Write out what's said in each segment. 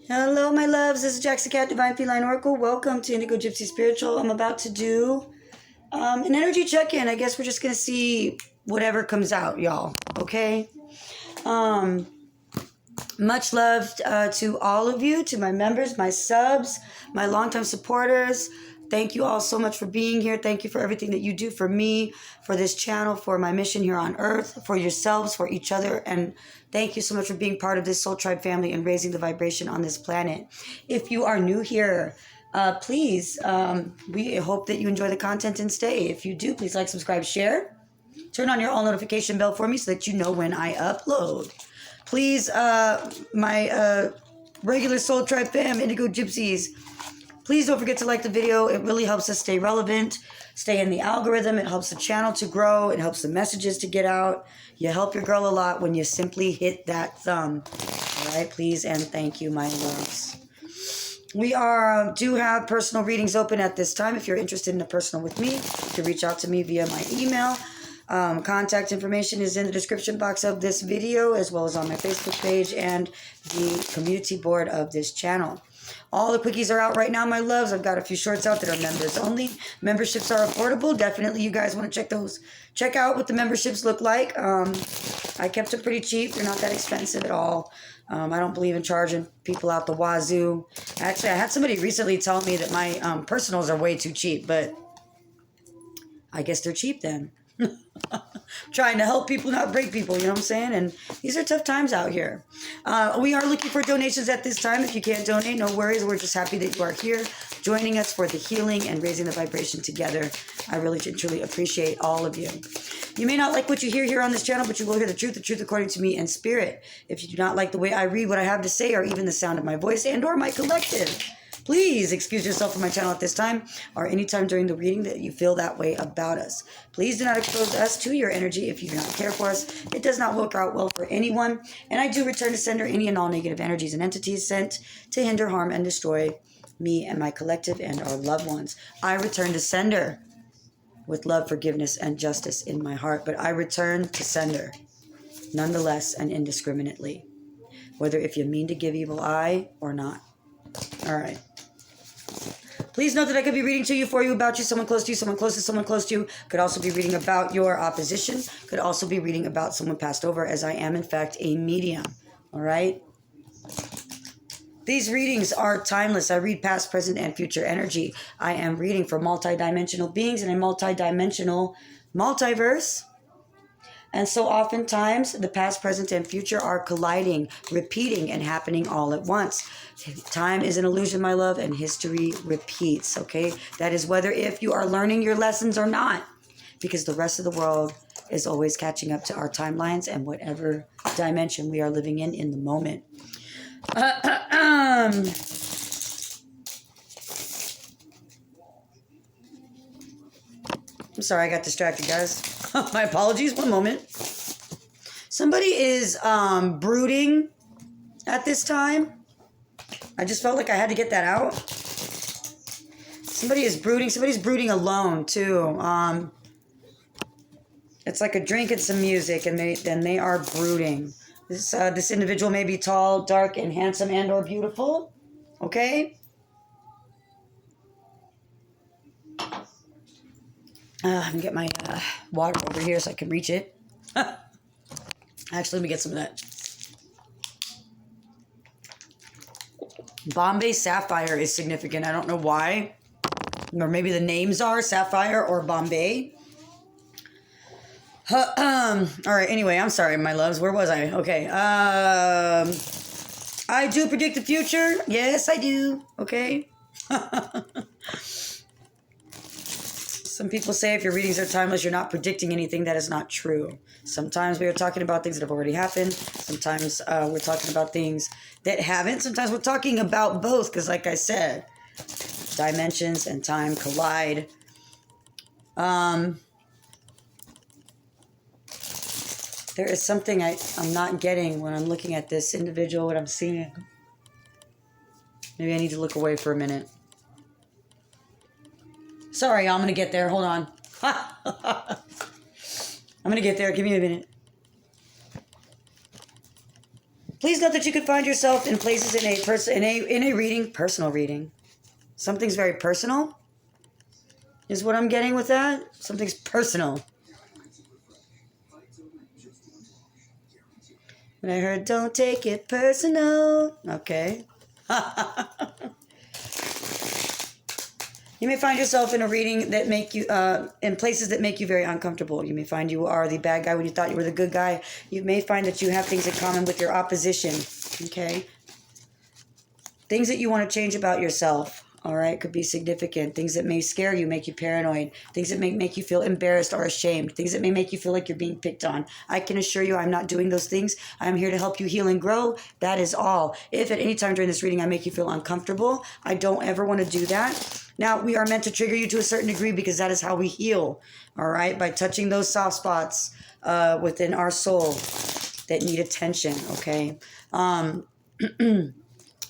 Hello, my loves. This is Jax the Cat, Divine Feline Oracle. Welcome to Indigo Gypsy Spiritual. I'm about to do an energy check-in. I guess we're just going to see whatever comes out, y'all. Okay? Much love to all of you, to my members, my subs, my longtime supporters. Thank you all so much for being here. Thank you for everything that you do for me, for this channel, for my mission here on earth, for yourselves, for each other. And thank you so much for being part of this Soul Tribe family and raising the vibration on this planet. If you are new here, please, we hope that you enjoy the content and stay. If you do, please like, subscribe, share. Turn on your all notification bell for me so that you know when I upload. Please, my regular Soul Tribe fam, Indigo Gypsies, please don't forget to like the video. It really helps us stay relevant, stay in the algorithm. It helps the channel to grow. It helps the messages to get out. You help your girl a lot when you simply hit that thumb. All right, please and thank you, my loves. We do have personal readings open at this time. If you're interested in a personal with me, you can reach out to me via my email. Contact information is in the description box of this video, as well as on my Facebook page and the community board of this channel. All the quickies are out right now, my loves. I've got a few shorts out that are members only. Memberships are affordable. Definitely you guys want to check those. Check out what the memberships look like. I kept them pretty cheap. They're not that expensive at all. I don't believe in charging people out the wazoo. Actually, I had somebody recently tell me that my personals are way too cheap, but I guess they're cheap then. Trying to help people, not break people, you know what I'm saying? And these are tough times out here. We are looking for donations at this time. If you can't donate, no worries. We're just happy that you are here joining us for the healing and raising the vibration together. I really truly appreciate all of you. You may not like what you hear here on this channel, but you will hear the truth according to me in spirit. If you do not like the way I read what I have to say, or even the sound of my voice and or my collective, please excuse yourself from my channel at this time or anytime during the reading that you feel that way about us. Please do not expose us to your energy if you do not care for us. It does not work out well for anyone. And I do return to sender any and all negative energies and entities sent to hinder, harm, and destroy me and my collective and our loved ones. I return to sender with love, forgiveness, and justice in my heart. But I return to sender nonetheless and indiscriminately, whether if you mean to give evil eye or not. All right. Please note that I could be reading to you, for you, about you, someone close to you, someone close to someone close to you. Could also be reading about your opposition. Could also be reading about someone passed over, as I am, in fact, a medium. All right? These readings are timeless. I read past, present, and future energy. I am reading for multidimensional beings in a multidimensional multiverse. And so oftentimes, the past, present, and future are colliding, repeating, and happening all at once. Time is an illusion, my love, and history repeats, okay? That is whether if you are learning your lessons or not, because the rest of the world is always catching up to our timelines and whatever dimension we are living in the moment. I'm sorry, I got distracted, guys. My apologies. One moment. Somebody is brooding at this time. I just felt like I had to get that out. Somebody is brooding. Somebody's brooding alone, too. It's like a drink and some music, and they are brooding. This individual may be tall, dark, and handsome, and or beautiful. Okay? I'm going to get my water over here so I can reach it. Actually, let me get some of that. Bombay Sapphire is significant. I don't know why. Or maybe the names are Sapphire or Bombay. All right, anyway, I'm sorry, my loves. Where was I? Okay. I do predict the future. Yes, I do. Okay. Some people say if your readings are timeless, you're not predicting anything. That is not true. Sometimes we are talking about things that have already happened. Sometimes we're talking about things that haven't. Sometimes we're talking about both because, like I said, dimensions and time collide. There is something I'm not getting when I'm looking at this individual, what I'm seeing. Maybe I need to look away for a minute. Sorry, I'm going to get there. Hold on. I'm going to get there. Give me a minute. Please note that you could find yourself in places in a reading, personal reading. Something's very personal is what I'm getting with that. Something's personal. When I heard, don't take it personal. Okay. You may find yourself in a reading that make you, in places that make you very uncomfortable. You may find you are the bad guy when you thought you were the good guy. You may find that you have things in common with your opposition. Okay. Things that you want to change about yourself. All right, could be significant. Things that may scare you, make you paranoid. Things that may make you feel embarrassed or ashamed. Things that may make you feel like you're being picked on. I can assure you I'm not doing those things. I'm here to help you heal and grow. That is all. If at any time during this reading I make you feel uncomfortable, I don't ever want to do that. Now, we are meant to trigger you to a certain degree because that is how we heal. All right, by touching those soft spots within our soul that need attention, okay?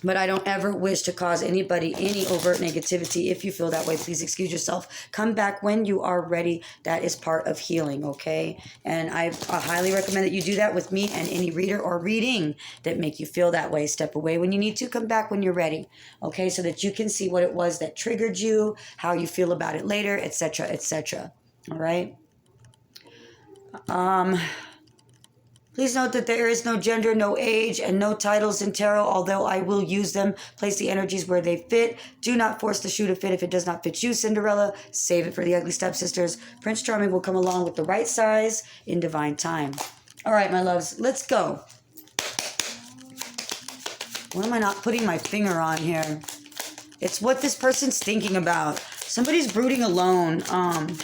But I don't ever wish to cause anybody any overt negativity. If you feel that way, please excuse yourself. Come back when you are ready. That is part of healing, okay? And I highly recommend that you do that with me and any reader or reading that make you feel that way. Step away when you need to. Come back when you're ready, okay? So that you can see what it was that triggered you, how you feel about it later, etc., etc. All right? Please note that there is no gender, no age, and no titles in tarot, although I will use them. Place the energies where they fit. Do not force the shoe to fit if it does not fit you, Cinderella. Save it for the ugly stepsisters. Prince Charming will come along with the right size in divine time. All right, my loves, let's go. What am I not putting my finger on here? It's what this person's thinking about. Somebody's brooding alone, and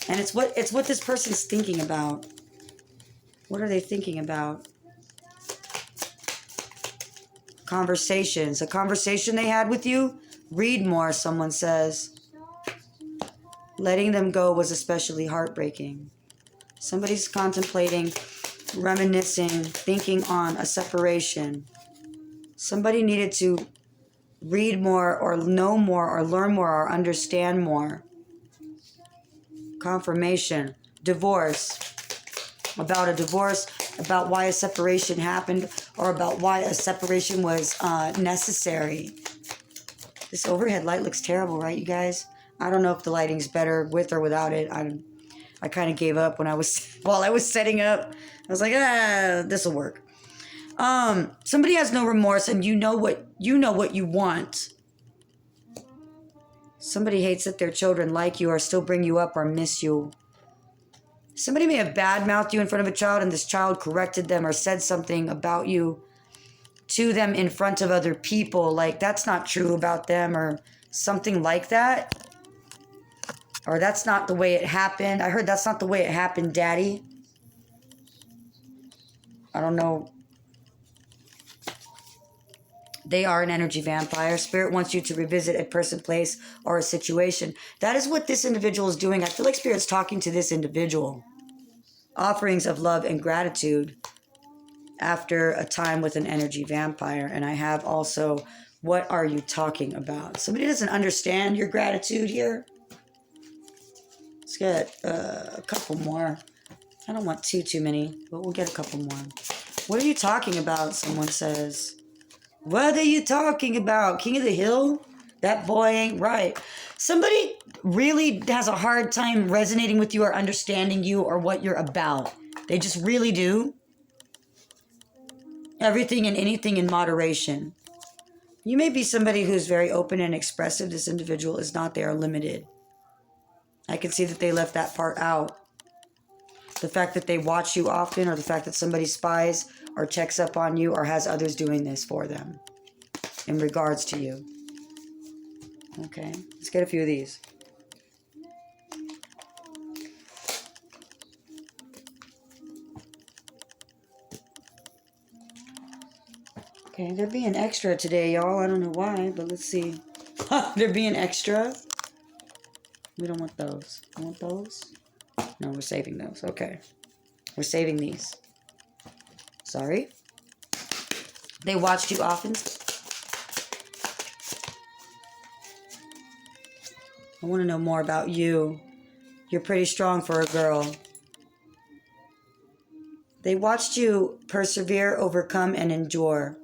it's what this person's thinking about. What are they thinking about? Conversations. A conversation they had with you? Read more, someone says. Letting them go was especially heartbreaking. Somebody's contemplating, reminiscing, thinking on a separation. Somebody needed to read more or know more or learn more or understand more. Confirmation. Divorce. About a divorce, about why a separation happened, or about why a separation was necessary. This overhead light looks terrible, right, you guys? I don't know if the lighting's better with or without it. I kind of gave up when while I was setting up. I was like, this will work. Somebody has no remorse, and you know what you want. Somebody hates that their children like you or still bring you up or miss you. Somebody may have badmouthed you in front of a child and this child corrected them or said something about you to them in front of other people. Like, that's not true about them or something like that. Or that's not the way it happened. I heard that's not the way it happened, Daddy. I don't know. They are an energy vampire. Spirit wants you to revisit a person, place, or a situation. That is what this individual is doing. I feel like Spirit's talking to this individual. Offerings of love and gratitude after a time with an energy vampire. And I have also, what are you talking about? Somebody doesn't understand your gratitude here. Let's get a couple more. I don't want too many, but we'll get a couple more. What are you talking about? Someone says. What are you talking about? King of the Hill? That boy ain't right. Somebody really has a hard time resonating with you or understanding you or what you're about. They just really do. Everything and anything in moderation. You may be somebody who's very open and expressive. This individual is not. They are limited. I can see that they left that part out. The fact that they watch you often, or the fact that somebody spies or checks up on you or has others doing this for them in regards to you. Okay, let's get a few of these. Okay, they're being extra today, y'all. I don't know why, but let's see. They're being extra. We don't want those. I want those. No, we're saving those. Okay. We're saving these. Sorry. They watched you often. I want to know more about you. You're pretty strong for a girl. They watched you persevere, overcome, and endure.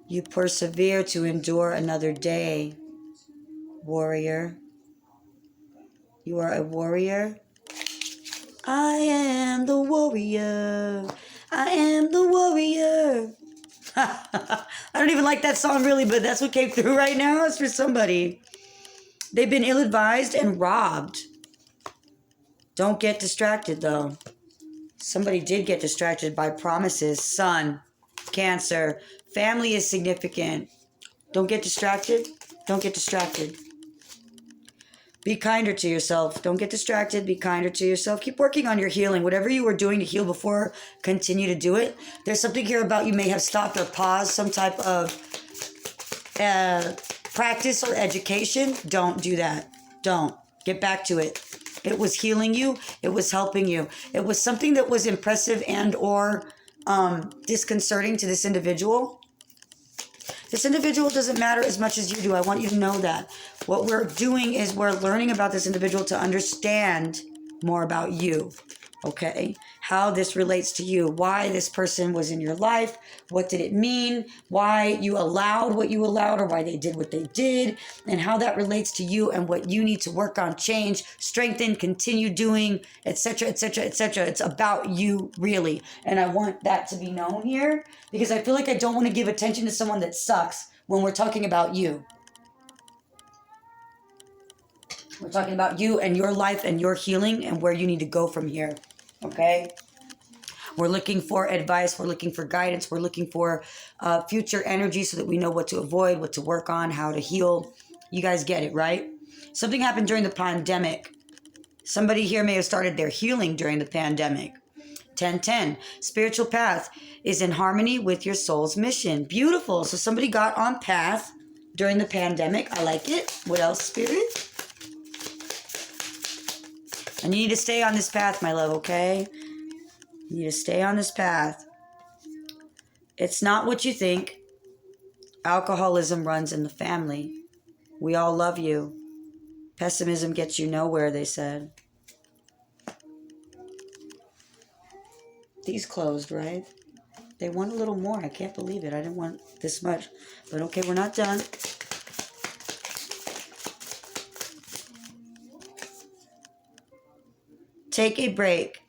You persevere to endure another day, warrior. You are a warrior. I am the warrior. I am the warrior. I don't even like that song really, but that's what came through right now. It's for somebody. They've been ill-advised and robbed. Don't get distracted though. Somebody did get distracted by promises. Sun, Cancer, family is significant. Don't get distracted. Don't get distracted. Be kinder to yourself. Don't get distracted. Be kinder to yourself. Keep working on your healing. Whatever you were doing to heal before, continue to do it. There's something here about you may have stopped or paused some type of practice or education. Don't do that. Don't. Get back to it. It was healing you. It was helping you. It was something that was impressive and or disconcerting to this individual. This individual doesn't matter as much as you do. I want you to know that. What we're doing is we're learning about this individual to understand more about you, okay? How this relates to you, why this person was in your life, what did it mean, why you allowed what you allowed or why they did what they did, and how that relates to you and what you need to work on, change, strengthen, continue doing, etc., etc., etc. It's about you, really. And I want that to be known here because I feel like I don't want to give attention to someone that sucks when we're talking about you. We're talking about you and your life and your healing and where you need to go from here, okay? We're looking for advice. We're looking for guidance. We're looking for future energy so that we know what to avoid, what to work on, how to heal. You guys get it, right? Something happened during the pandemic. Somebody here may have started their healing during the pandemic. 1010, spiritual path is in harmony with your soul's mission. Beautiful. So somebody got on path during the pandemic. I like it. What else, Spirit? And you need to stay on this path, my love, okay? You need to stay on this path. It's not what you think. Alcoholism runs in the family. We all love you. Pessimism gets you nowhere, they said. These closed, right? They want a little more. I can't believe it. I didn't want this much. But okay, we're not done. Take a break.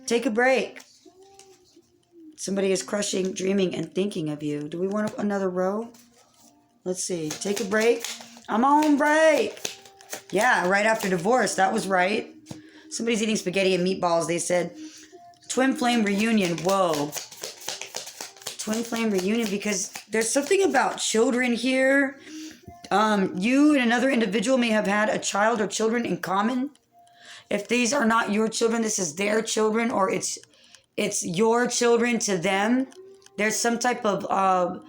Take a break. Somebody is crushing, dreaming, and thinking of you. Do we want another row? Let's see. Take a break. I'm on break. Yeah, right after divorce. That was right. Somebody's eating spaghetti and meatballs. They said, twin flame reunion. Whoa. Twin flame reunion because there's something about children here. You and another individual may have had a child or children in common. If these are not your children, this is their children, or it's your children to them. There's some type of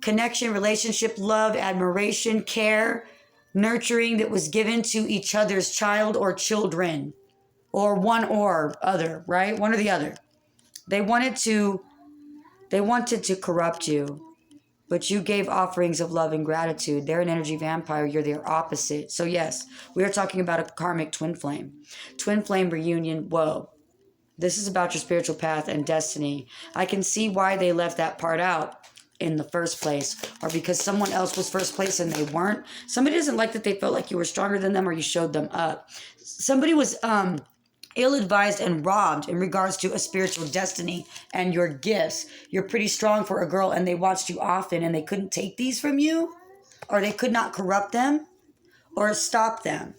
connection, relationship, love, admiration, care, nurturing that was given to each other's child or children, or one or other, right? One or the other. They wanted to corrupt you. But you gave offerings of love and gratitude. They're an energy vampire. You're their opposite. So yes, we are talking about a karmic twin flame. Twin flame reunion. Whoa. This is about your spiritual path and destiny. I can see why they left that part out in the first place. Or because someone else was first place and they weren't. Somebody doesn't like that they felt like you were stronger than them or you showed them up. Somebody was ill-advised and robbed in regards to a spiritual destiny and your gifts. You're pretty strong for a girl and they watched you often and they couldn't take these from you, or they could not corrupt them or stop them.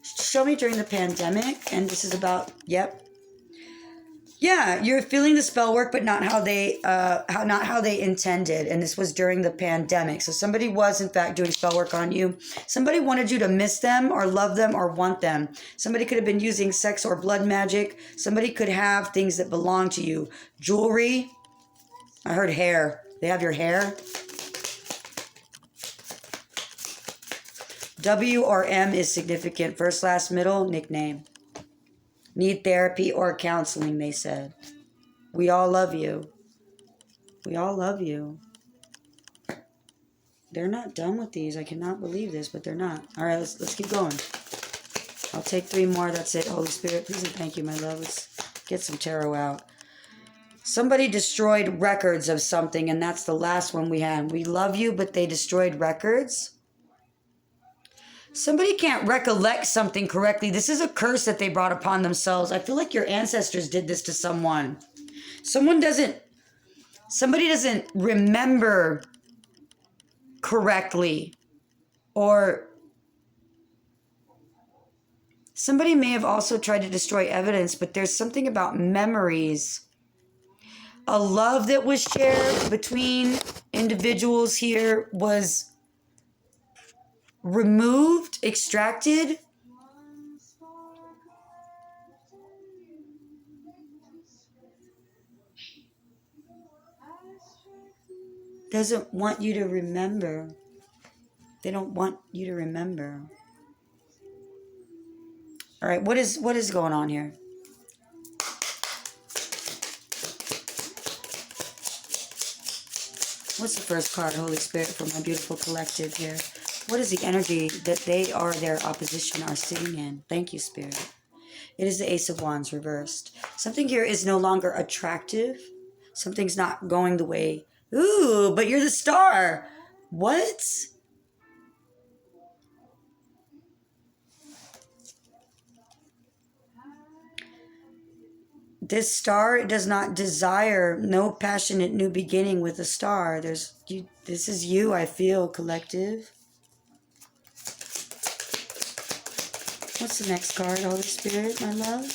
Show me during the pandemic, and this is about, yep. Yeah, you're feeling the spell work, but not how they intended. And this was during the pandemic. So somebody was, in fact, doing spell work on you. Somebody wanted you to miss them or love them or want them. Somebody could have been using sex or blood magic. Somebody could have things that belong to you. Jewelry. I heard hair. They have your hair. W or M is significant. First, last, middle, nickname. Need therapy or counseling, they said. We all love you. We all love you. They're not done with these. I cannot believe this, but they're not. All right, let's keep going. I'll take 3 more. That's it. Holy Spirit, please and thank you, my love. Let's get some tarot out. Somebody destroyed records of something, and that's the last one we had. We love you, but they destroyed records. Somebody can't recollect something correctly. This is a curse that they brought upon themselves. I feel like your ancestors did this to someone. Somebody doesn't remember correctly, or somebody may have also tried to destroy evidence, but there's something about memories. A love that was shared between individuals here was removed, extracted. Doesn't want you to remember. They don't want you to remember. All right, what is going on here? What's the first card, Holy Spirit, for my beautiful collective here? What is the energy that they or their opposition are sitting in? Thank you, Spirit. It is the Ace of Wands reversed. Something here is no longer attractive. Something's not going the way. Ooh, but you're the star. What? This star does not desire no passionate new beginning with a star. This is you, I feel, collective. What's the next card, Holy Spirit, my love?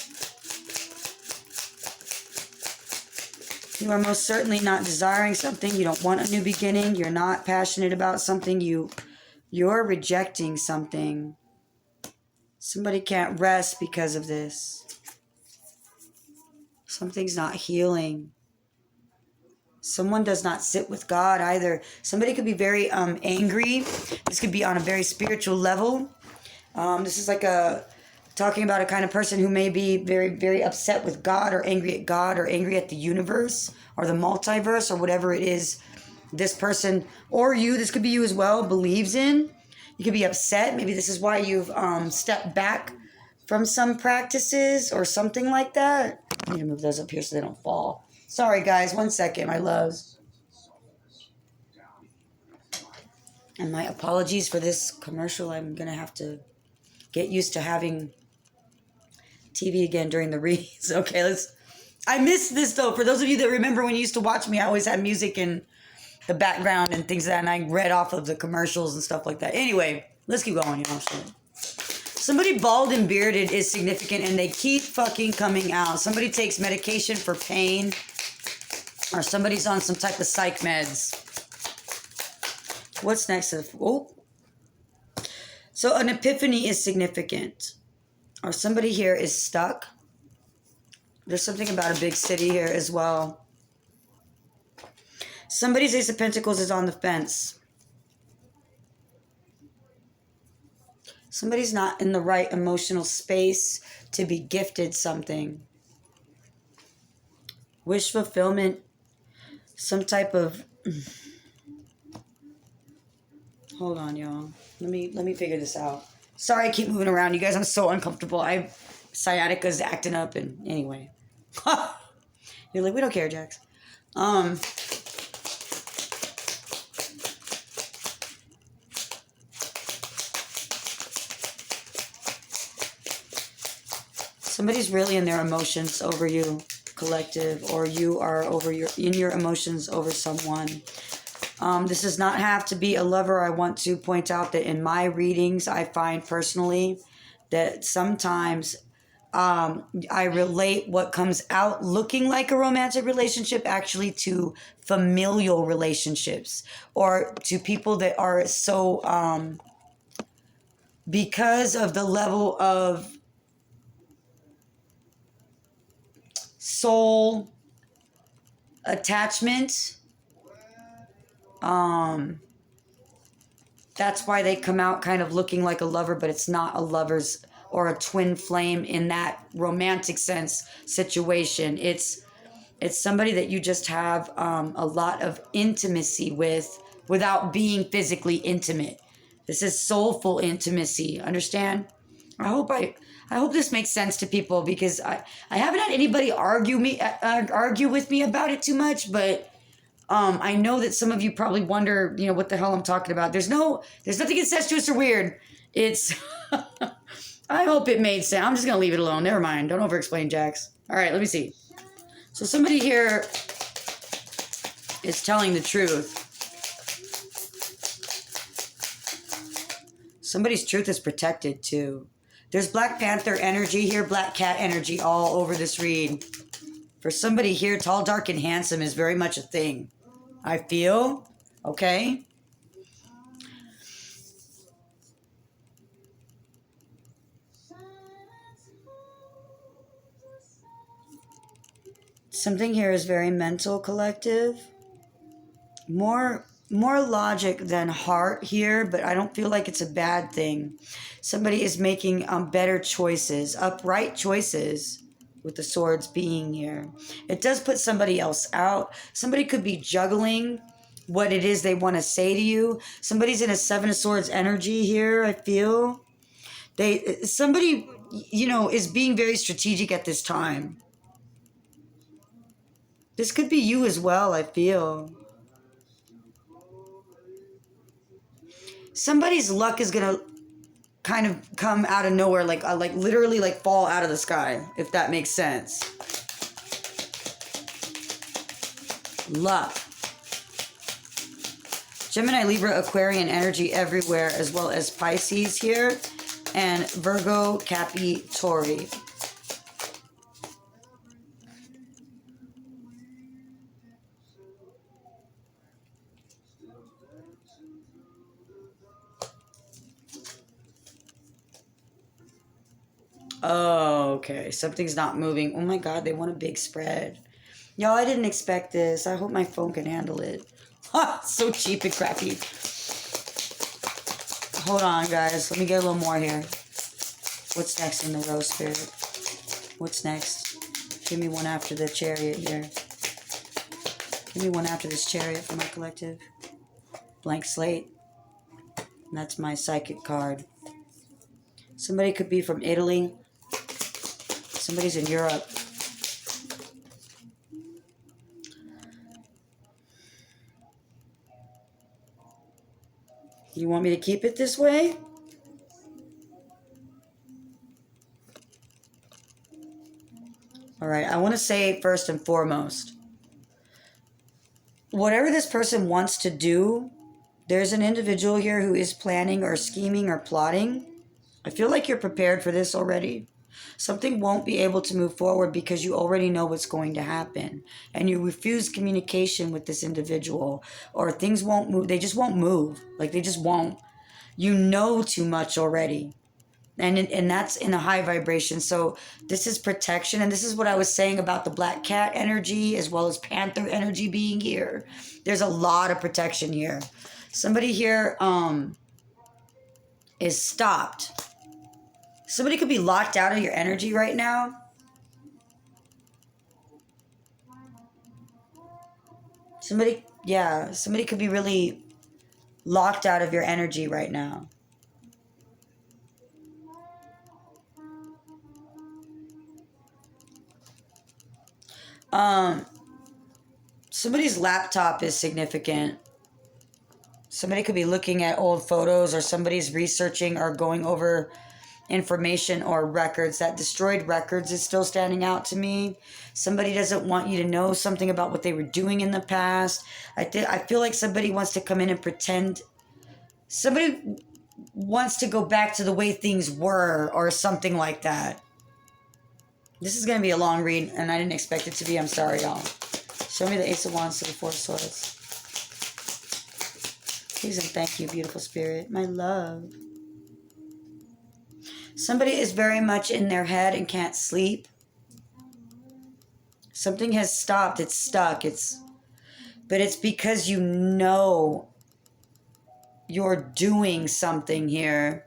You are most certainly not desiring something. You don't want a new beginning. You're not passionate about something. You're rejecting something. Somebody can't rest because of this. Something's not healing. Someone does not sit with God either. Somebody could be very angry. This could be on a very spiritual level. This is like talking about a kind of person who may be very, very upset with God, or angry at God, or angry at the universe or the multiverse or whatever it is this person, or you, this could be you as well, believes in. You could be upset. Maybe this is why you've stepped back from some practices or something like that. I need to move those up here so they don't fall. Sorry, guys. 1 second, my loves. And my apologies for this commercial. I'm going to have to get used to having TV again during the reads. Okay, I missed this, though. For those of you that remember when you used to watch me, I always had music in the background and things like that, and I read off of the commercials and stuff like that. Anyway, let's keep going, you know. Somebody bald and bearded is significant, and they keep fucking coming out. Somebody takes medication for pain, or somebody's on some type of psych meds. What's next? Oh. So an epiphany is significant, or somebody here is stuck. There's something about a big city here as well. Somebody's Ace of Pentacles is on the fence. Somebody's not in the right emotional space to be gifted something. Wish fulfillment, some type of... Hold on, y'all. Let me figure this out. Sorry I keep moving around, you guys. I'm so uncomfortable. Sciatica's acting up, and anyway. You're like, we don't care, Jax. Somebody's really in their emotions over you, collective, or you are in your emotions over someone. This does not have to be a lover. I want to point out that in my readings, I find personally that sometimes I relate what comes out looking like a romantic relationship actually to familial relationships, or to people that are so, because of the level of soul attachment, that's why they come out kind of looking like a lover, but it's not a lover's or a twin flame in that romantic sense situation. It's somebody that you just have a lot of intimacy with without being physically intimate. This is soulful intimacy. Understand? I I hope this makes sense to people, because I haven't had anybody argue with me about it too much, but I know that some of you probably wonder, you know, what the hell I'm talking about. There's nothing incestuous or weird. It's, I hope it made sense. I'm just going to leave it alone. Never mind. Don't over-explain, Jax. All right, let me see. So somebody here is telling the truth. Somebody's truth is protected, too. There's Black Panther energy here, Black Cat energy all over this read. For somebody here, tall, dark, and handsome is very much a thing. I feel, okay? Something here is very mental, collective. More logic than heart here, but I don't feel like it's a bad thing. Somebody is making better choices, upright choices, with the swords being here. It does put somebody else out. Somebody could be juggling what it is they want to say to you. Somebody's in a Seven of Swords energy here, I feel. Somebody, you know, is being very strategic at this time. This could be you as well, I feel. Somebody's luck is gonna kind of come out of nowhere, like literally like fall out of the sky, if that makes sense. Luck. Gemini, Libra, Aquarian energy everywhere, as well as Pisces here, and Virgo, Capricorn. Oh, okay. Something's not moving. Oh my God, they want a big spread. Y'all, I didn't expect this. I hope my phone can handle it. So cheap and crappy. Hold on, guys. Let me get a little more here. What's next in the Rose Spirit? What's next? Give me one after the Chariot here. Give me one after this Chariot for my collective. Blank Slate. And that's my psychic card. Somebody could be from Italy. Somebody's in Europe. You want me to keep it this way? All right, I want to say first and foremost, whatever this person wants to do, there's an individual here who is planning or scheming or plotting. I feel like you're prepared for this already. Something won't be able to move forward because you already know what's going to happen. And you refuse communication with this individual, or things won't move. They just won't move. Like, they just won't. You know too much already. And that's in a high vibration. So this is protection. And this is what I was saying about the Black Cat energy as well as Panther energy being here. There's a lot of protection here. Somebody here is stopped. Somebody could be locked out of your energy right now. Somebody could be really locked out of your energy right now. Somebody's laptop is significant. Somebody could be looking at old photos, or somebody's researching or going over information or records. That destroyed records is still standing out to me. Somebody doesn't want you to know something about what they were doing in the past. I feel like somebody wants to come in and pretend. Somebody wants to go back to the way things were, or something like that. This is going to be a long read, and I didn't expect it to be. I'm sorry, y'all. Show me the Ace of Wands to the Four of Swords. Please and thank you, beautiful spirit. My love. Somebody is very much in their head and can't sleep. Something has stopped. It's stuck. But it's because you know you're doing something here.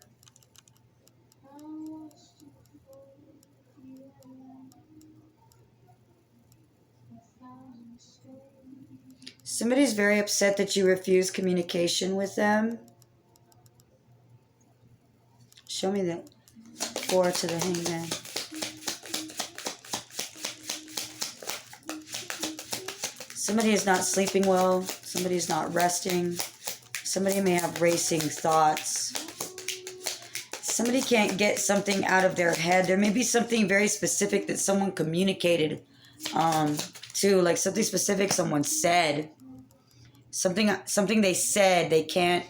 Somebody's very upset that you refuse communication with them. Show me the 4 to the Hangman. Somebody is not sleeping well. Somebody is not resting. Somebody may have racing thoughts. Somebody can't get something out of their head. There may be something very specific that someone communicated to, like something specific someone said. Something they said, they can't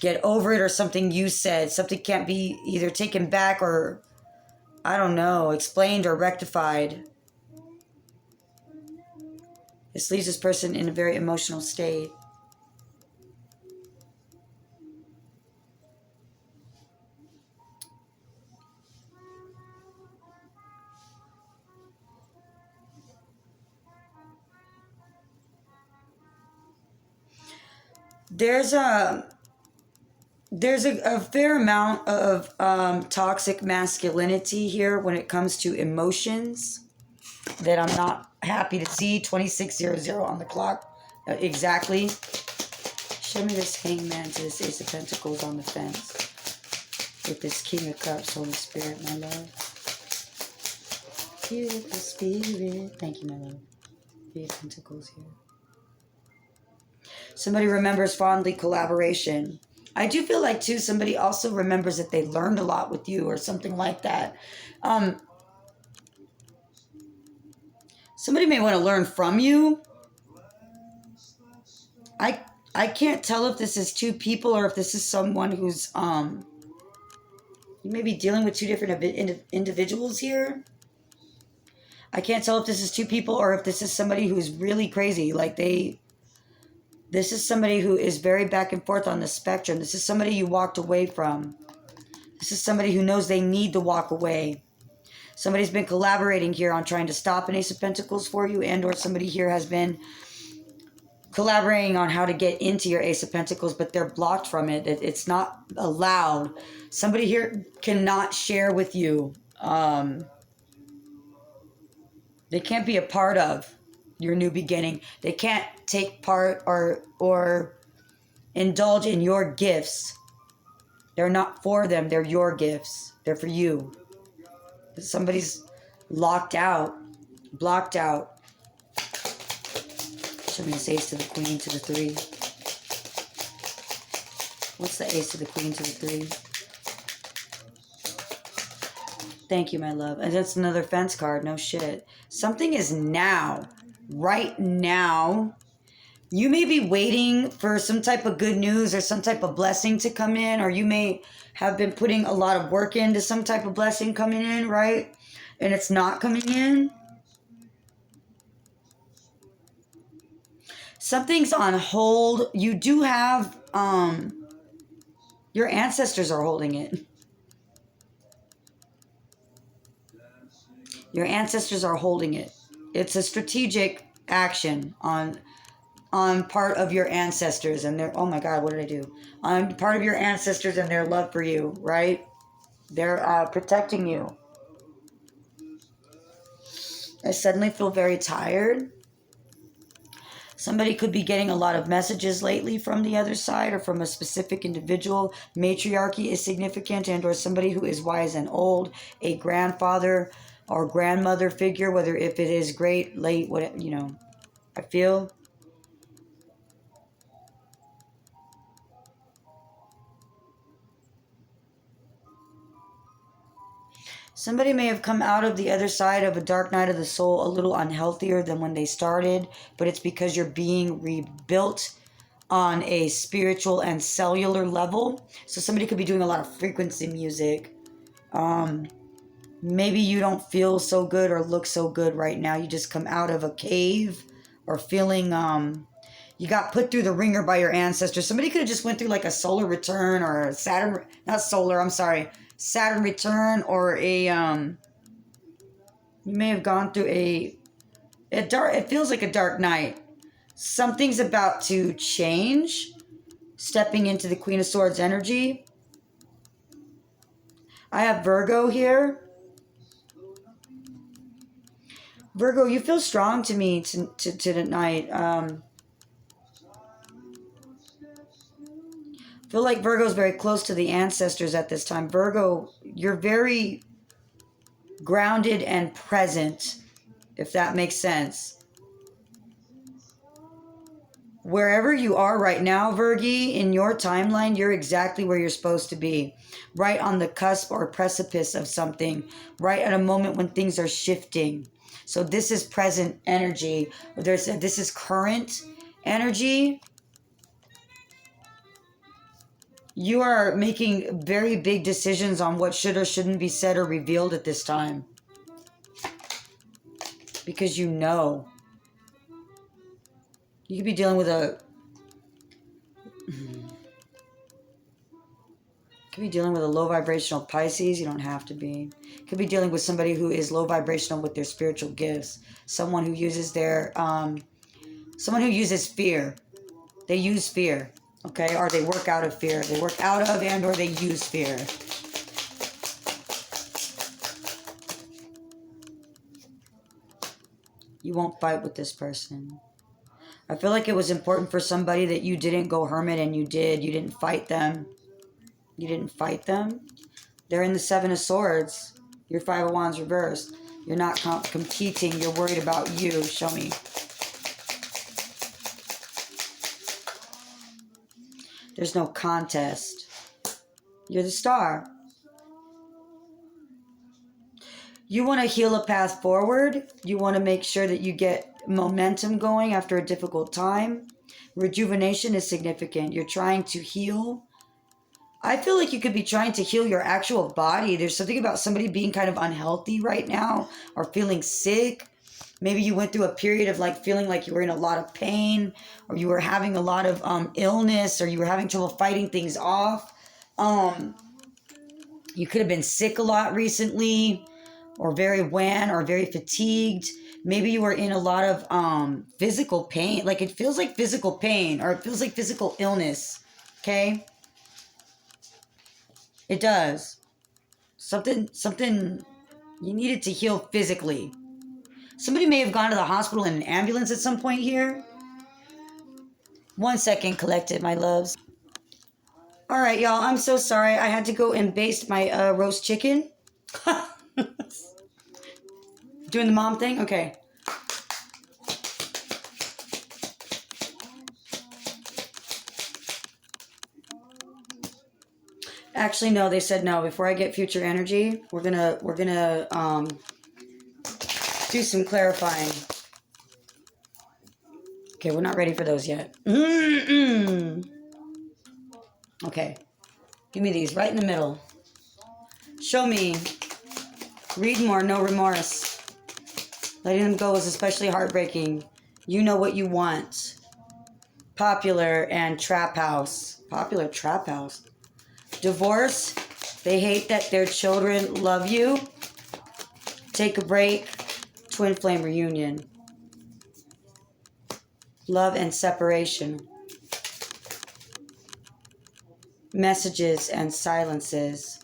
get over it, or something you said. Something can't be either taken back or, I don't know, explained or rectified. This leaves this person in a very emotional state. There's a fair amount of toxic masculinity here when it comes to emotions that I'm not happy to see. 2600 on the clock. Exactly. Show me this Hangman to this Ace of Pentacles on the fence. With this King of Cups, Holy Spirit, my love. Beautiful Spirit. Thank you, my love. Three of Pentacles here. Somebody remembers fondly collaboration. I do feel like, too, somebody also remembers that they learned a lot with you or something like that. Somebody may want to learn from you. I can't tell if this is two people or if this is someone who's, you may be dealing with two different individuals here. I can't tell if this is two people or if this is somebody who's really crazy. Like this is somebody who is very back and forth on the spectrum. This is somebody you walked away from. This is somebody who knows they need to walk away. Somebody's been collaborating here on trying to stop an Ace of Pentacles for you, and or somebody here has been collaborating on how to get into your Ace of Pentacles, but they're blocked from it. It's not allowed. Somebody here cannot share with you. They can't be a part of your new beginning. They can't take part or indulge in your gifts. They're not for them. They're your gifts. They're for you. Somebody's locked out, blocked out. Show me this Ace to the Queen to the 3. What's the Ace to the Queen to the 3? Thank you, my love. And that's another fence card. No shit. Something is now. Right now. You may be waiting for some type of good news or some type of blessing to come in, or you may have been putting a lot of work into some type of blessing coming in, right? And it's not coming in. Something's on hold. You do have, your ancestors are holding it. Your ancestors are holding it. It's a strategic action on part of your ancestors and their, oh my God, what did I do? On part of your ancestors and their love for you, right? They're protecting you. I suddenly feel very tired. Somebody could be getting a lot of messages lately from the other side or from a specific individual. Matriarchy is significant, and or somebody who is wise and old, a grandfather or grandmother figure, whether if it is great, late, whatever, you know, I feel. Somebody may have come out of the other side of a dark night of the soul a little unhealthier than when they started, but it's because you're being rebuilt on a spiritual and cellular level. So somebody could be doing a lot of frequency music. Maybe you don't feel so good or look so good right now. You just come out of a cave or feeling, you got put through the ringer by your ancestors. Somebody could have just went through like a solar return or a Saturn, not solar, I'm sorry, Saturn return, or a, you may have gone through a dark, it feels like a dark night. Something's about to change, stepping into the Queen of Swords energy. I have Virgo here. Virgo, you feel strong to me tonight. For feel like Virgo's very close to the ancestors at this time. Virgo, you're very grounded and present, if that makes sense. Wherever you are right now, Virgie, in your timeline, you're exactly where you're supposed to be. Right on the cusp or precipice of something. Right at a moment when things are shifting. So this is present energy. This is current energy. You are making very big decisions on what should or shouldn't be said or revealed at this time. Because you know. You could be dealing with a... Could be dealing with a low vibrational Pisces. You don't have to be. Could be dealing with somebody who is low vibrational with their spiritual gifts. Someone who uses their... someone who uses fear. They use fear. Okay? Or they work out of fear. They work out of and or they use fear. You won't fight with this person. I feel like it was important for somebody that you didn't go hermit and you did. You didn't fight them. You didn't fight them. They're in the Seven of Swords. You're Five of Wands reversed. You're not competing. You're worried about you. Show me. There's no contest. You're the Star. You want to heal a path forward. You want to make sure that you get momentum going after a difficult time. Rejuvenation is significant. You're trying to heal. I feel like you could be trying to heal your actual body. There's something about somebody being kind of unhealthy right now or feeling sick. Maybe you went through a period of like feeling like you were in a lot of pain or you were having a lot of illness or you were having trouble fighting things off. You could have been sick a lot recently or very wan or very fatigued. Maybe you were in a lot of physical pain. Like it feels like physical pain or it feels like physical illness. Okay? It does. Something you needed to heal physically. Somebody may have gone to the hospital in an ambulance at some point here. 1 second, collective, my loves. All right, y'all. I'm so sorry. I had to go and baste my roast chicken. Doing the mom thing? Okay. Actually, no. They said no. Before I get future energy, we're gonna do some clarifying. Okay, we're not ready for those yet. Okay. Give me these right in the middle. Show me. Read more, no remorse. Letting them go was especially heartbreaking. You know what you want. Popular and trap house. Popular trap house. Divorce. They hate that their children love you. Take a break. Twin flame reunion. Love and separation. Messages and silences.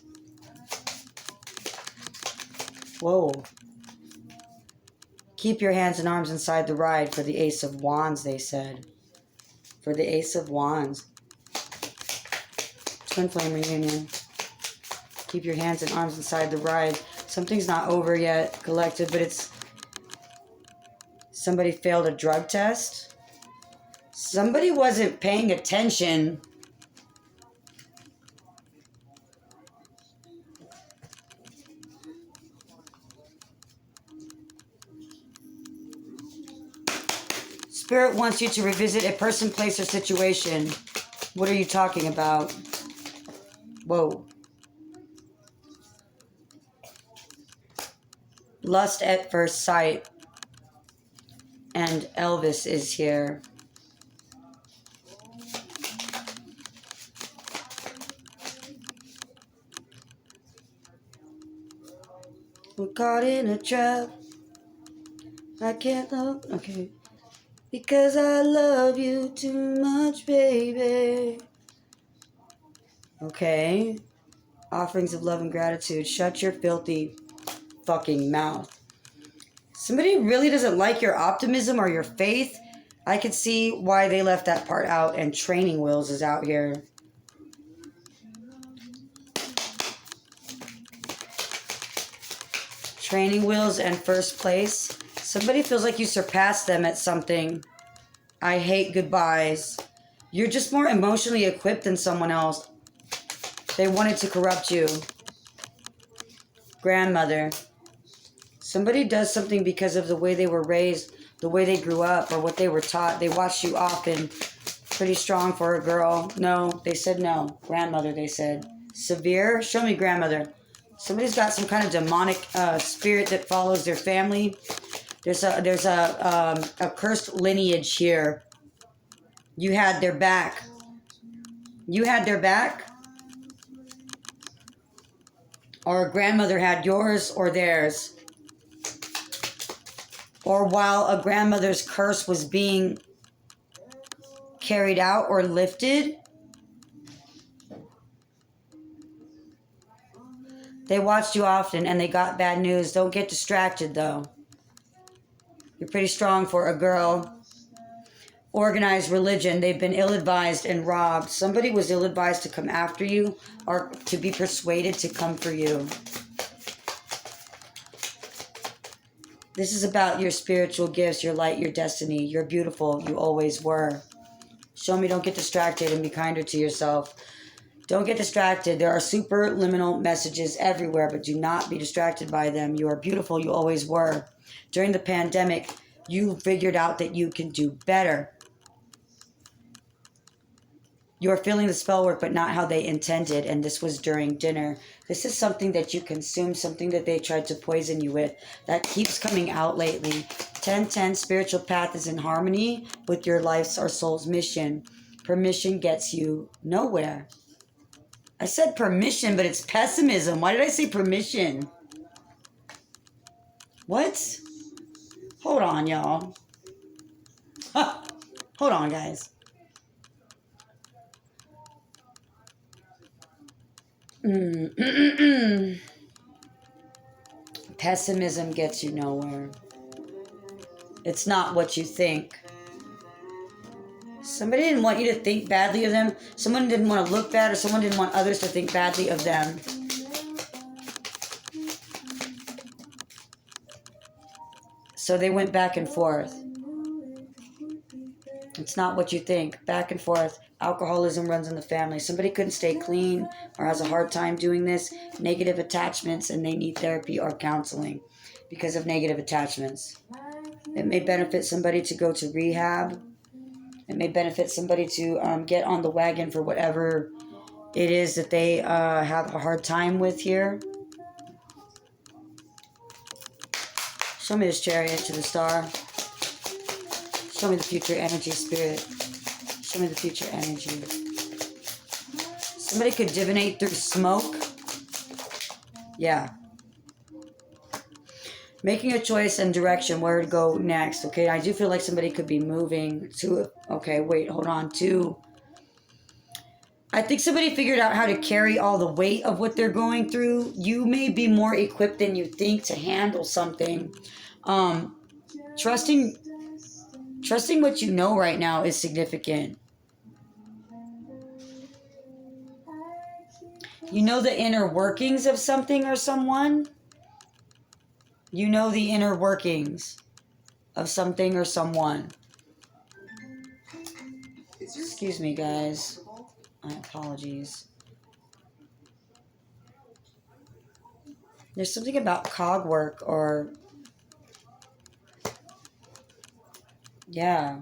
Whoa. Keep your hands and arms inside the ride for the Ace of Wands, they said. For the Ace of Wands. Twin flame reunion. Keep your hands and arms inside the ride. Something's not over yet, collective, but it's... Somebody failed a drug test. Somebody wasn't paying attention. Spirit wants you to revisit a person, place, or situation. What are you talking about? Whoa. Lust at first sight. And Elvis is here. We're caught in a trap. I can't love. Okay. Because I love you too much, baby. Okay. Offerings of love and gratitude. Shut your filthy fucking mouth. Somebody really doesn't like your optimism or your faith. I could see why they left that part out, and training wheels is out here. Training wheels and first place. Somebody feels like you surpassed them at something. I hate goodbyes. You're just more emotionally equipped than someone else. They wanted to corrupt you. Grandmother. Somebody does something because of the way they were raised, the way they grew up, or what they were taught. They watched you often. Pretty strong for a girl. No, they said no. Grandmother, they said. Severe? Show me grandmother. Somebody's got some kind of demonic spirit that follows their family. There's a cursed lineage here. You had their back. You had their back? Or a grandmother had yours or theirs? Or while a grandmother's curse was being carried out or lifted, they watched you often and they got bad news. Don't get distracted though. You're pretty strong for a girl. Organized religion. They've been ill-advised and robbed. Somebody was ill-advised to come after you or to be persuaded to come for you. This is about your spiritual gifts, your light, your destiny. You're beautiful. You always were. Show me, don't get distracted and be kinder to yourself. Don't get distracted. There are superliminal messages everywhere, but do not be distracted by them. You are beautiful. You always were. During the pandemic, you figured out that you can do better. You're feeling the spell work, but not how they intended, and this was during dinner. This is something that you consumed, something that they tried to poison you with. That keeps coming out lately. 1010, spiritual path is in harmony with your life's or soul's mission. Permission gets you nowhere. I said permission, but it's pessimism. Why did I say permission? What? Hold on, y'all. Hold on, guys. Pessimism gets you nowhere. It's not what you think. Somebody didn't want you to think badly of them. Someone didn't want to look bad, or someone didn't want others to think badly of them. So they went back and forth. It's not what you think. Back and forth. Alcoholism runs in the family. Somebody couldn't stay clean or has a hard time doing this. Negative attachments, and they need therapy or counseling because of negative attachments. It may benefit somebody to go to rehab. It may benefit somebody to get on the wagon for whatever it is that they have a hard time with here. Show me this chariot to the star. Show me the future energy, spirit. Show me the future energy. Somebody could divinate through smoke. Yeah. Making a choice and direction where to go next. Okay, I do feel like somebody could be moving to... Okay, wait, hold on. I think somebody figured out how to carry all the weight of what they're going through. You may be more equipped than you think to handle something. Trusting what you know right now is significant. You know the inner workings of something or someone. You know the inner workings of something or someone. Excuse me, guys. My apologies. There's something about cog work or... Yeah.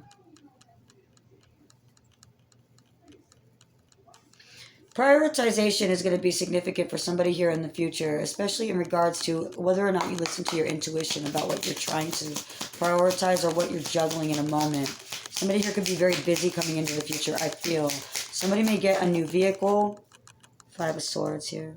Prioritization is going to be significant for somebody here in the future, especially in regards to whether or not you listen to your intuition about what you're trying to prioritize or what you're juggling in a moment. Somebody here could be very busy coming into the future, I feel. Somebody may get a new vehicle. 5 of Swords here.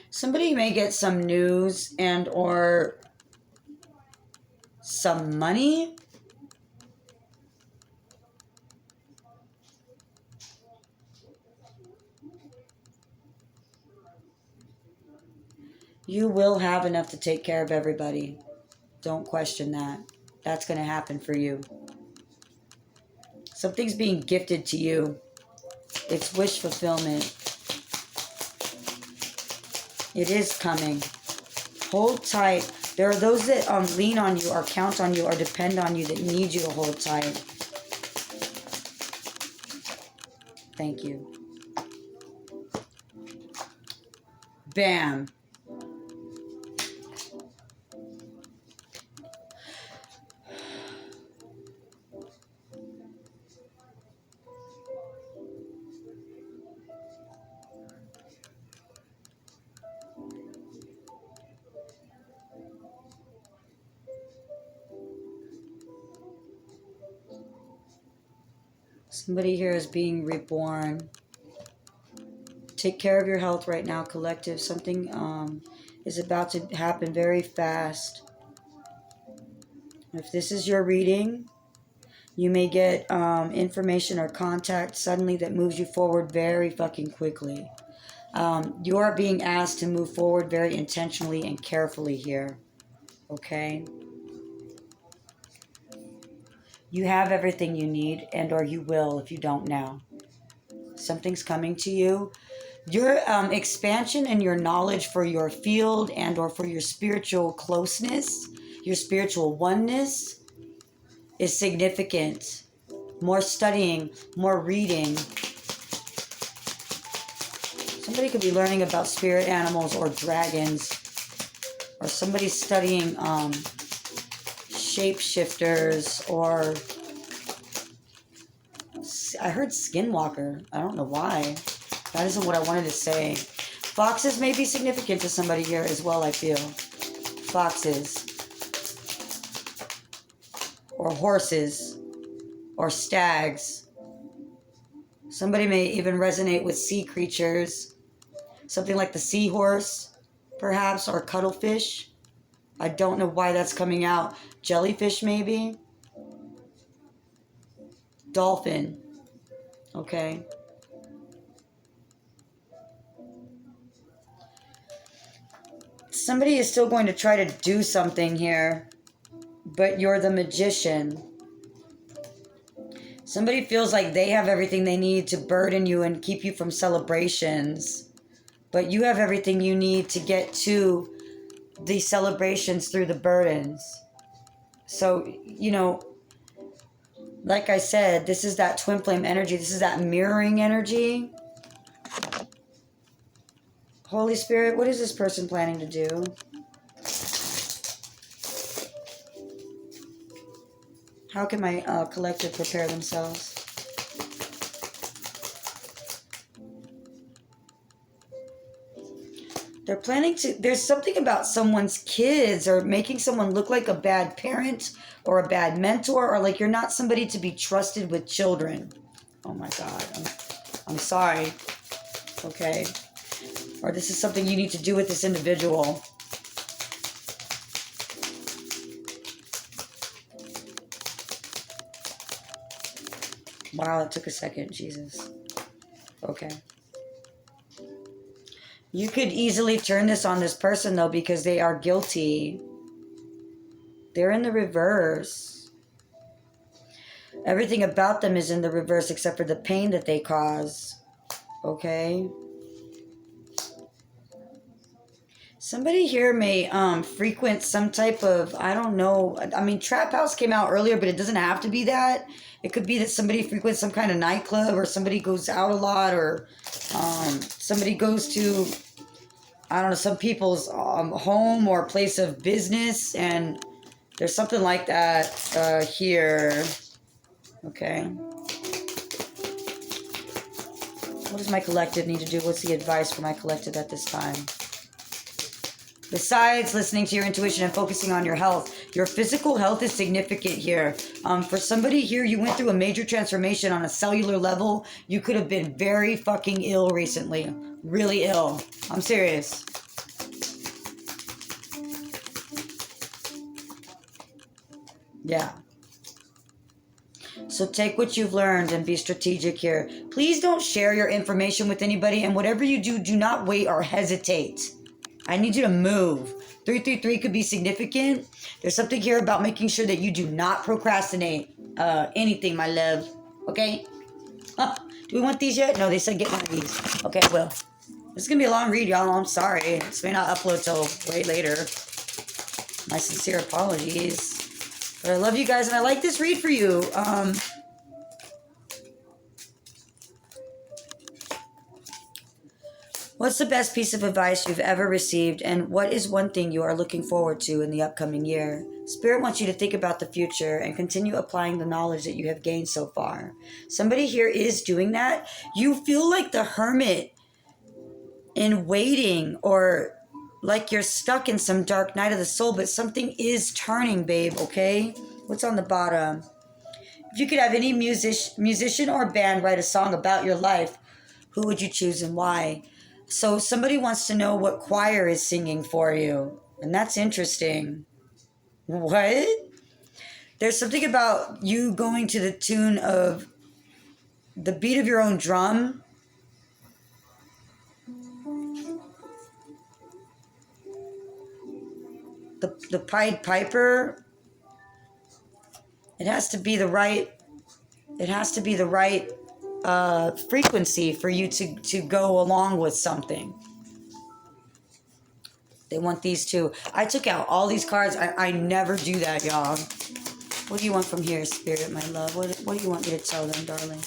Somebody may get some news and or some money. You will have enough to take care of everybody. Don't question that. That's going to happen for you. Something's being gifted to you. It's wish fulfillment. It is coming. Hold tight. There are those that lean on you or count on you or depend on you that need you to hold tight. Thank you. Bam. Somebody here is being reborn. Take care of your health right now, collective. Something is about to happen very fast. If this is your reading, you may get information or contact suddenly that moves you forward very fucking quickly. You are being asked to move forward very intentionally and carefully here. Okay? You have everything you need, and or you will if you don't now. Something's coming to you. Your expansion and your knowledge for your field and or for your spiritual closeness, your spiritual oneness is significant. More studying, more reading. Somebody could be learning about spirit animals or dragons, or somebody's studying shapeshifters, or I heard skinwalker. I don't know why. That isn't what I wanted to say. Foxes may be significant to somebody here as well, I feel. Foxes. Or horses. Or stags. Somebody may even resonate with sea creatures. Something like the seahorse, perhaps, or cuttlefish. I don't know why that's coming out. Jellyfish, maybe. Dolphin. Okay. Somebody is still going to try to do something here, but you're the magician. Somebody feels like they have everything they need to burden you and keep you from celebrations, but you have everything you need to get to the celebrations through the burdens. So, you know, like I said, this is that twin flame energy. This is that mirroring energy. Holy Spirit, what is this person planning to do? How can my collective prepare themselves? They're planning to... There's something about someone's kids or making someone look like a bad parent or a bad mentor, or like you're not somebody to be trusted with children. Oh my God. I'm sorry. Okay. Or this is something you need to do with this individual. Wow, it took a second. Jesus. Okay. You could easily turn this on this person, though, because they are guilty. They're in the reverse. Everything about them is in the reverse except for the pain that they cause. Okay? Somebody here may frequent some type of, I don't know. I mean, Trap House came out earlier, but it doesn't have to be that. It could be that somebody frequents some kind of nightclub, or somebody goes out a lot, or somebody goes to, I don't know, some people's home or place of business, and there's something like that here. Okay. What does my collective need to do? What's the advice for my collective at this time? Besides listening to your intuition and focusing on your health, your physical health is significant here. For somebody here, you went through a major transformation on a cellular level. You could have been very fucking ill recently. Really ill. I'm serious. Yeah. So take what you've learned and be strategic here. Please don't share your information with anybody, and whatever you do, do not wait or hesitate. I need you to move. 333 could be significant. There's something here about making sure that you do not procrastinate anything, my love. Okay? Do we want these yet? No, they said get one of these. Okay, I will. This is going to be a long read, y'all. I'm sorry. This may not upload till way later. My sincere apologies. But I love you guys, and I like this read for you. What's the best piece of advice you've ever received, and what is one thing you are looking forward to in the upcoming year? Spirit wants you to think about the future and continue applying the knowledge that you have gained so far. Somebody here is doing that. You feel like the hermit in waiting, or like you're stuck in some dark night of the soul, but something is turning, babe, okay? What's on the bottom? If you could have any musician or band write a song about your life, who would you choose and why? So somebody wants to know what choir is singing for you. And that's interesting. What? There's something about you going to the tune of the beat of your own drum. The Pied Piper. It has to be the right frequency for you to go along with something. They want these too. I took out all these cards. I never do that, y'all. What do you want from here, Spirit, my love? What do you want me to tell them, darling?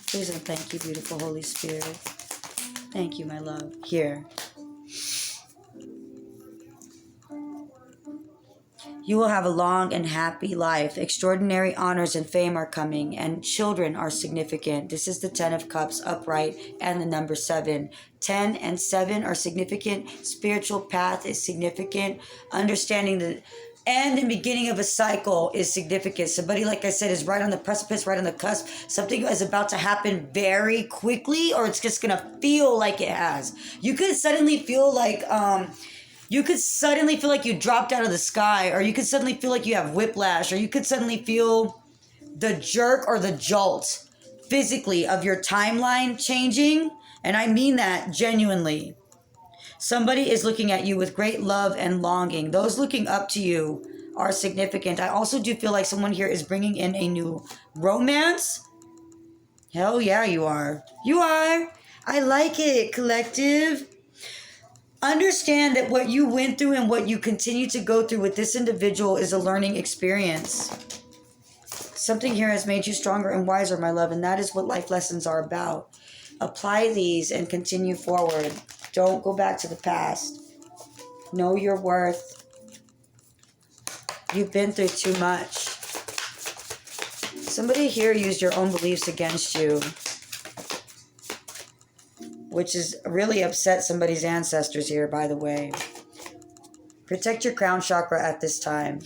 Please and thank you, beautiful Holy Spirit. Thank you, my love. Here. You will have a long and happy life. Extraordinary honors and fame are coming, and children are significant. This is the 10 of Cups upright and the number 7. 10 and 7 are significant. Spiritual path is significant. Understanding the end and beginning of a cycle is significant. Somebody, like I said, is right on the precipice, right on the cusp. Something is about to happen very quickly, or it's just going to feel like it has. You could suddenly feel like... you could suddenly feel like you dropped out of the sky, or you could suddenly feel like you have whiplash, or you could suddenly feel the jerk or the jolt physically of your timeline changing. And I mean that genuinely. Somebody is looking at you with great love and longing. Those looking up to you are significant. I also do feel like someone here is bringing in a new romance. Hell yeah, you are. You are. I like it, collective. Understand that what you went through and what you continue to go through with this individual is a learning experience. Something here has made you stronger and wiser, my love, and that is what life lessons are about. Apply these and continue forward. Don't go back to the past. Know your worth. You've been through too much. Somebody here used your own beliefs against you, which is really upset somebody's ancestors here, by the way. Protect your crown chakra at this time.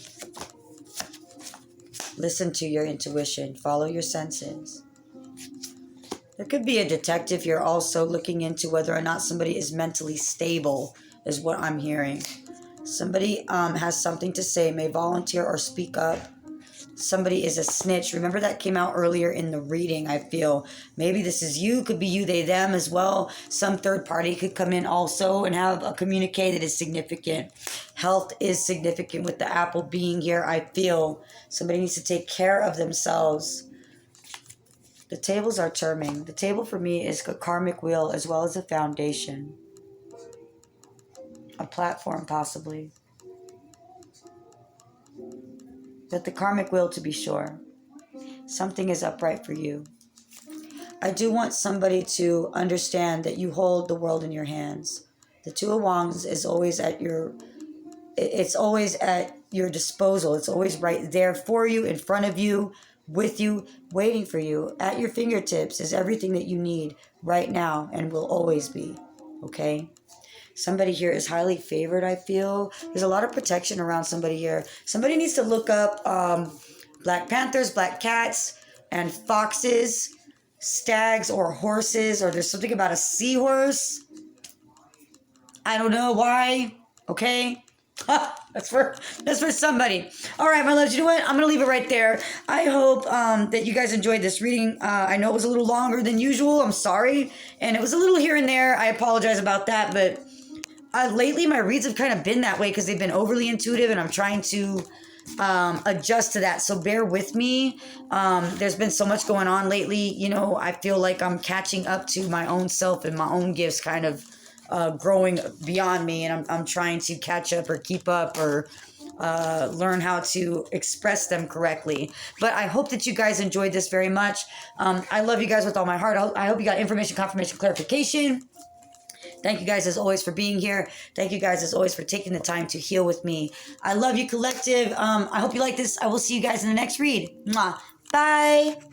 Listen to your intuition. Follow your senses. There could be a detective here also looking into whether or not somebody is mentally stable, is what I'm hearing. Somebody has something to say, may volunteer or speak up. Somebody is a snitch. Remember that came out earlier in the reading, I feel. Maybe this is you. Could be you, they, them as well. Some third party could come in also and have a communique that is significant. Health is significant with the apple being here, I feel. Somebody needs to take care of themselves. The tables are turning. The table for me is a karmic wheel as well as a foundation. A platform, possibly. But the karmic wheel, to be sure. Something is upright for you. I do want somebody to understand that you hold the world in your hands. The Two of Wands is always at your... It's always at your disposal. It's always right there for you, in front of you, with you, waiting for you. At your fingertips is everything that you need right now and will always be. Okay? Somebody here is highly favored, I feel. There's a lot of protection around somebody here. Somebody needs to look up Black Panthers, Black Cats, and foxes, stags, or horses, or there's something about a seahorse. I don't know why. Okay? That's for somebody. All right, my loves, you know what? I'm going to leave it right there. I hope that you guys enjoyed this reading. I know it was a little longer than usual. I'm sorry. And it was a little here and there. I apologize about that, but... lately, my reads have kind of been that way because they've been overly intuitive, and I'm trying to adjust to that. So bear with me. There's been so much going on lately. You know, I feel like I'm catching up to my own self and my own gifts kind of growing beyond me. And I'm trying to catch up or keep up or learn how to express them correctly. But I hope that you guys enjoyed this very much. I love you guys with all my heart. I hope you got information, confirmation, clarification. Thank you guys as always for being here. Thank you guys as always for taking the time to heal with me. I love you, collective. I hope you like this. I will see you guys in the next read. Mwah. Bye.